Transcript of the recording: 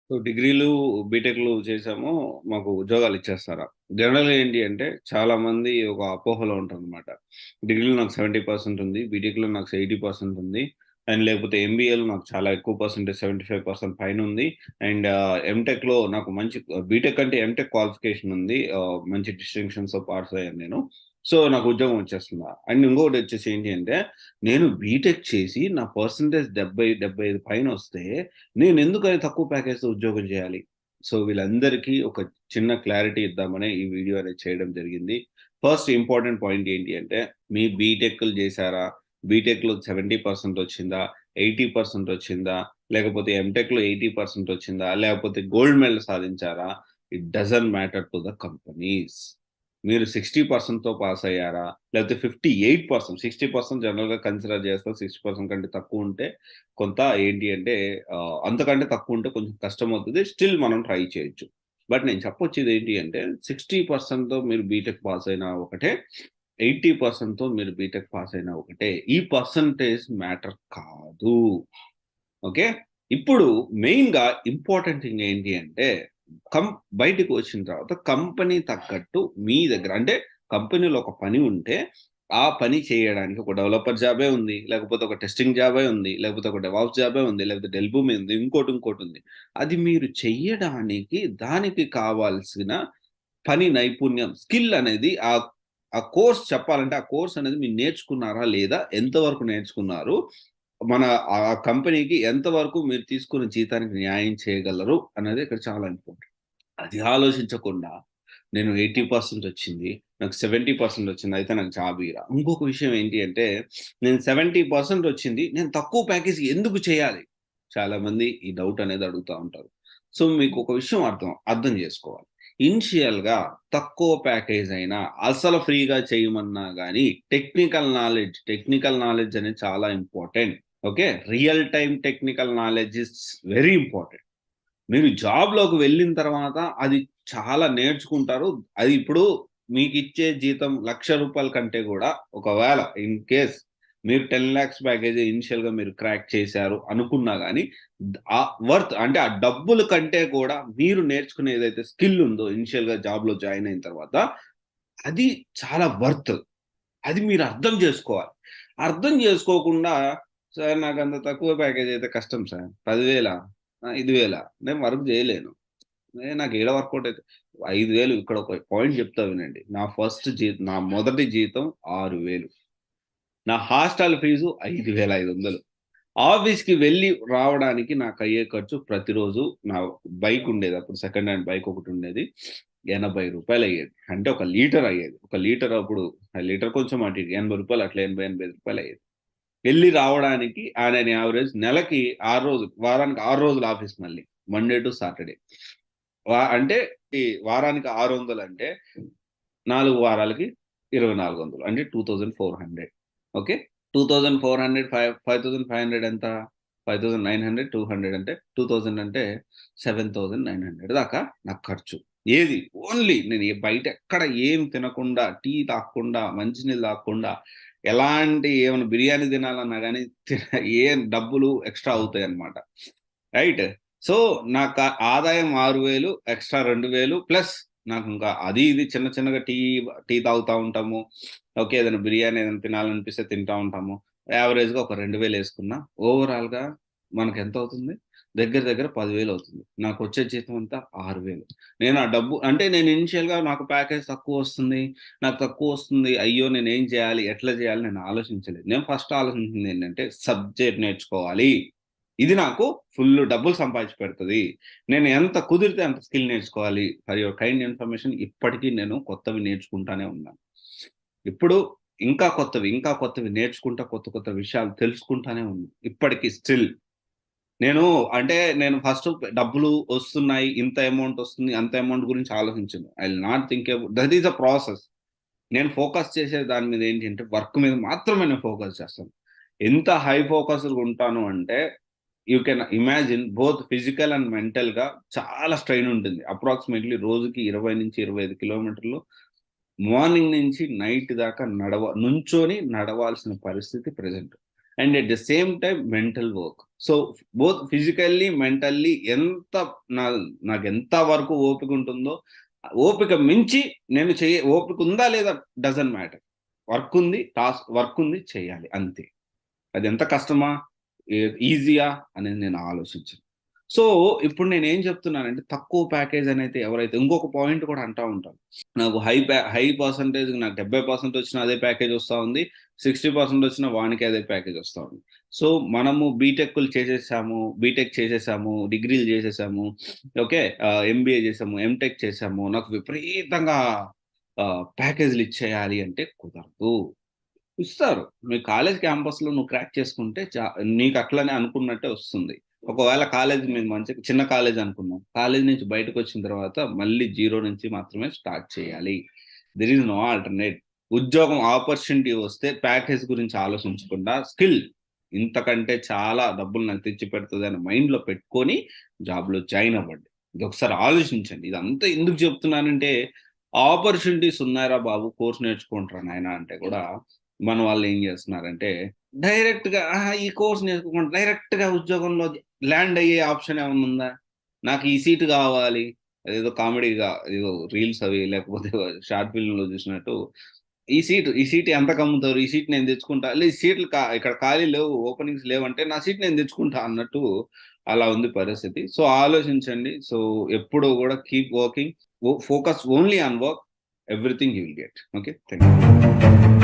So డిగ్రీలు, బీటెక్‌లు చేసాము. మాకు ఉద్యోగాలు ఇచ్చేస్తారా? జనరల్‌గా ఏంటి అంటే చాలామంది ఒక అపోహలో ఉంటారనమాట. డిగ్రీలో నాకు 70% ఉంది. బీటెక్‌లో నాకు 80% ఉంది. అండ్ లేకపోతే ఎంబీఏలో నాకు చాలా ఎక్కువ పర్సెంటేజ్ 75% పైనుంది. అండ్ ఎంటెక్‌లో నాకు మంచి బీటెక్ అంటే ఎంటెక్ క్వాలిఫికేషన్ ఉంది. మంచి డిస్టింక్షన్స్‌తో పాస్ అయ్యాను నేను. సో నాకు ఉద్యోగం వచ్చేస్తుందా? అండ్ ఇంకొకటి వచ్చేసి ఏంటి అంటే నేను బీటెక్ చేసి నా పర్సెంటేజ్ 70, 75 పైనొస్తే నేనెందుకని తక్కువ ప్యాకేజ్‌తో ఉద్యోగం జేయాలి? సో, వీళ్ళందరికీ ఒక చిన్న క్లారిటీ ఇద్దామనే ఈ వీడియో అనేది చేయడం జరిగింది. ఫస్ట్ ఇంపార్టెంట్ పాయింట్ ఏంటి అంటే, మీ బీటెక్‌లు జేశారా? బీటెక్‌లో 70% వచ్చిందా? 80% వచ్చిందా? లేకపోతే ఎంటెక్‌లో 80% వచ్చిందా? లేకపోతే గోల్డ్ మెడల్ సాధించారా? It doesn't matter to the companies. మీరు 60%తో పాస్ అయ్యారా? లేకపోతే 58% 60% జనరల్‌గా కన్సిడర్ చేస్తారు. 60% కంటే తక్కువుంటే కొంత ఏంటి అంటే అంతకంటే తక్కువుంటే కొంచెం కష్టమవుతది. స్టిల్ మనం ట్రై చేయొచ్చు. బట్ నేను చెప్పొచ్చేదేంటి అంటే 60%తో మీరు బీటెక్ పాస్ అయినా ఒకటే, 80%తో మీరు బీటెక్ పాస్ అయినా ఒకటే. ఈ పర్సెంటేజ్ మ్యాటర్ కాదు. ఓకే. ఇప్పుడు మెయిన్‌గా ఇంపార్టెంట్ థింగ్ ఏంటి అంటే, కం బయటికి వచ్చిన తర్వాత కంపెనీ తగ్గట్టు మీ దగ్గర అంటే కంపెనీలో ఒక పని ఉంటే, ఆ పని చేయడానికి ఒక డెవలపర్ జాబే ఉంది. లేకపోతే ఒక టెస్టింగ్ జాబే ఉంది. లేకపోతే ఒక డెవాప్స్ జాబే ఉంది. లేకపోతే డెల్‌బూమి ఉంది. ఇంకోటుంది. అది మీరు చెయ్యడానికి దానికి కావాల్సిన పని నైపుణ్యం, స్కిల్ అనేది ఆ కోర్స్ చెప్పాలంటే ఆ కోర్స్ అనేది మీరు నేర్చుకున్నారా లేదా? ఎంతవరకు నేర్చుకున్నారు? మన ఆ కంపెనీకి ఎంతవరకు మీరు తీసుకున్న జీతానికి న్యాయం చేయగలరు అనేది ఇక్కడ చాలా ఇంపార్టెంట్. అది ఆలోచించకుండా నేను 80% వచ్చింది. నాకు 70% వచ్చింది. అయితే నాకు జాబ్ ఇయ్యరా? ఇంకొక విషయం ఏంటి అంటే నేను 70% వచ్చింది. నేను తక్కువ ప్యాకేజ్ ఎందుకు చేయాలి? చాలామంది ఈ డౌట్ అనేది అడుగుతా ఉంటారు. సో మీకు ఒక విషయం అర్థం చేసుకోవాలి. ఇనిషియల్‌గా తక్కువ ప్యాకేజ్ అయినా అసలు ఫ్రీగా చేయమన్నా గాని టెక్నికల్ నాలెడ్జ్ అనేది చాలా important. Okay. Real time technical knowledge is very important. మీరు జాబ్‌లోకి వెళ్ళిన తర్వాత అది చాలా నేర్చుకుంటారు. అది ఇప్పుడు మీకిచ్చే జీతం రూ. 1,00,000 కంటే గూడా ఒకవేళ ఇన్ కేస్ మీరు 10,00,000 ప్యాకేజ్ ఇనిషియల్‌గా మీరు క్రాక్ చేశారు అనుకున్నా గాని ఆ వర్త్ అంటే ఆ డబ్బుల కంటే కూడా మీరు నేర్చుకునే ఏదైతే స్కిల్ ఉందో ఇనిషియల్‌గా జాబ్‌లో జాయిన్ అయిన తర్వాత అది చాలా వర్త్. అది మీరు అర్థం జేసుకోవాలి. అర్థం జేసుకోకుండా సార్ నాకంత తక్కువ ప్యాకేజ్ అయితే కష్టం సార్. 10,000 5,000 నేను వర్క్ జేయలేను. నాకు ఏడ వర్కౌట్ అయితది. 5,000 ఇక్కడ ఒక పాయింట్ చెప్తా వినండి. నా మొదటి జీతం 6,000. నా హాస్టల్ ఫీజు 5,500. ఆఫీస్‌కి వెళ్లి రావడానికి నాకయ్యే ఖర్చు ప్రతిరోజు నా బైక్ ఉండేది. అప్పుడు సెకండ్ హ్యాండ్ బైక్ ఒకటుండేది. రూ. 80 అయ్యేది. అంటే ఒక లీటర్ అయ్యేది. ఒక లీటర్ అప్పుడు ఆ లీటర్ కొంచెం అటు ఇటు రూ. 80 అట్లా రూ. 85 అయ్యేది. వెళ్లి రావడానికి నేను యావరేజ్ నెలకి 6 రోజులు, వారానికి 6 రోజులు ఆఫీస్ మళ్ళీ. Monday to Saturday. అంటే ఈ వారానికి 600 అంటే 4 వారాలకి 2,400 అంటే 2,400 ఓకే. 2,400 5,500 ఎంత? 5,900 200 అంటే 2,000 అంటే 7,900 దాకా నాకు ఖర్చు. ఏది ఓన్లీ నేను బయట ఎక్కడ ఏం తినకుండా, టీ తాగకుండా, మంచినీళ్ళు తాగకుండా, ఎలాంటి ఏమైనా బిర్యానీ తినాలన్నా గాని ఏం డబ్బులు ఎక్స్‌ట్రా అవుతాయన్నమాట. రైట్. సో, ఆదాయం 6,000 ఎక్స్‌ట్రా 2,000 ప్లస్ నాకింకా అది ఇది చిన్న చిన్నగా టీ తాగుతా ఉంటాము. ఓకే. ఏదైనా బిర్యానీ ఏదైనా తినాలనిపిస్తే తింటా ఉంటాము. యావరేజ్‌గా ఒక 2,000 యేసుకున్నా. ఓవరాల్‌గా మనకెంతవుతుంది? దగ్గర దగ్గర 10,000 అవుతుంది. నాకొచ్చే జీతం ఎంత? 6,000. నేను ఆ డబ్బు అంటే నేను ఇనిషియల్‌గా నాకు ప్యాకేజ్ తక్కువొస్తుంది. నాకు తక్కువొస్తుంది. అయ్యో! నేనేం చేయాలి? ఎట్లా చేయాలి? నేను ఆలోచించలేదు. నేను ఫస్ట్ ఆలోచించిందేంటంటే సబ్జెక్ట్ నేర్చుకోవాలి. ఇది నాకు ఫుల్లు డబ్బులు సంపాదించి పెడతది. నేను ఎంత కుదిరితే అంత స్కిల్ నేర్చుకోవాలి. ఫర్ యువర్ కైండ్ ఇన్ఫర్మేషన్ ఇప్పటికి నేను కొత్తవి నేర్చుకుంటానే ఉన్నాను. ఇప్పుడు ఇంకా కొత్తవి నేర్చుకుంటా కొత్త కొత్త విషయాలు తెలుసుకుంటానే ఉన్నా. ఇప్పటికి స్టిల్. నేను ఫస్ట్ డబ్బులు ఒస్తున్నాయి. ఇంత అమౌంట్ ఒస్తుంది. అంత అమౌంట్ గురించి ఆలోచించను. I will not think that is a process. నేను ఫోకస్ చేసే దాని మీద ఏంటి అంటే వర్క్ మీద మాత్రమే నేను ఫోకస్ చేస్తాను. ఎంత హై ఫోకస్డ్‌గా ఉంటాను అంటే you can imagine both physical and మెంటల్‌గా చాలా స్ట్రెయిన్ ఉంటుంది. అప్రాక్సిమేట్‌లీ రోజుకి 20-25 కిలోమీటర్లు మార్నింగ్ నుంచి నైట్ దాకా నుంచొని నడవాల్సిన పరిస్థితి present. And at the same time mental work. So both physically, mentally ఎంత నాకు ఎంత వరకు ఓపిక ఉంటుందో, ఓపిక మించి నేను ఓపిక ఉందా లేదా డజంట్ మ్యాటర్. వర్క్ ఉంది చేయాలి అంతే. అది ఎంత కష్టమా? ఈజీయా? అనేది నేను ఆలోచించను. సో, ఇప్పుడు నేనేం చెప్తున్నానంటే, తక్కువ ప్యాకేజ్ అనైతే ఎవరైతే ఇంకొక పాయింట్ కూడా అంటా ఉంటారు. నాకు హై పర్సెంటేజ్ నాకు 70% వచ్చినా అదే ప్యాకేజ్ వస్తా ఉంది. 60% వచ్చినా వానికి అదే ప్యాకేజ్ వస్తా ఉంది. సో, మనము బీటెక్ చేసేసాము, డిగ్రీలు చేసేసాము. ఓకే. ఎంబీఏ చేసాము, ఎంటెక్ చేసాము. నాకు విపరీతంగా ప్యాకేజ్‌లు ఇచ్చేయాలి అంటే కుదరదు. ఇస్తారు. మీ కాలేజ్ క్యాంపస్‌లో నువ్వు క్రాక్ చేసుకుంటే నీకు అట్లనే అనుకున్నట్టే వస్తుంది. ఒకవేళ కాలేజ్ మీది చిన్న కాలేజ్ అనుకుందాం. కాలేజ్ నుంచి బయటకొచ్చిన తర్వాత మళ్ళీ జీరో నుంచి మాత్రమే స్టార్ట్ చేయాలి. There is no alternate. ఉద్యోగం ఆపర్చునిటీ వస్తే ప్యాకేజ్ గురించి ఆలోచించకుండా స్కిల్ ఇంతకంటే చాలా డబ్బులు నాకు తెచ్చిపెడతదని మైండ్‌లో పెట్టుకొని జాబ్‌లో జాయిన్ అవ్వండి. ఇదొకసారి ఆలోచించండి. ఇదంతా ఎందుకు చెప్తున్నానంటే ఆపర్చునిటీస్ ఉన్నాయిరా బాబు! కోర్స్ నేర్చుకుంట్రా నాయనా అంటే కూడా మన వాళ్ళేం జేస్తున్నారంటే, డైరెక్ట్‌గా ఈ కోర్స్ నేర్చుకోకుండా డైరెక్ట్‌గా ఉద్యోగంలో ల్యాండ్ అయ్యే ఆప్షన్ ఏమన్నా ఉందా? నాకు ఈ సీట్ గావాలి. అదేదో కామెడీగా ఏదో రీల్స్ అవి లేకపోతే షార్ట్ ఫిల్మ్‌లో జూసినట్టు ఈ సీట్ ఎంతకమ్ముతారు? ఈ సీట్ నేను తెచ్చుకుంటా. ఈ సీట్లు ఇక్కడ ఖాళీ లేవు, ఓపెనింగ్స్ లేవంటే నా సీట్ నేను తెచ్చుకుంటా అన్నట్టు అలా ఉంది పరిస్థితి. సో, ఆలోచించండి. సో, ఎప్పుడు గూడా keep working. Focus only on work. Everything you will get. Okay. Thank you.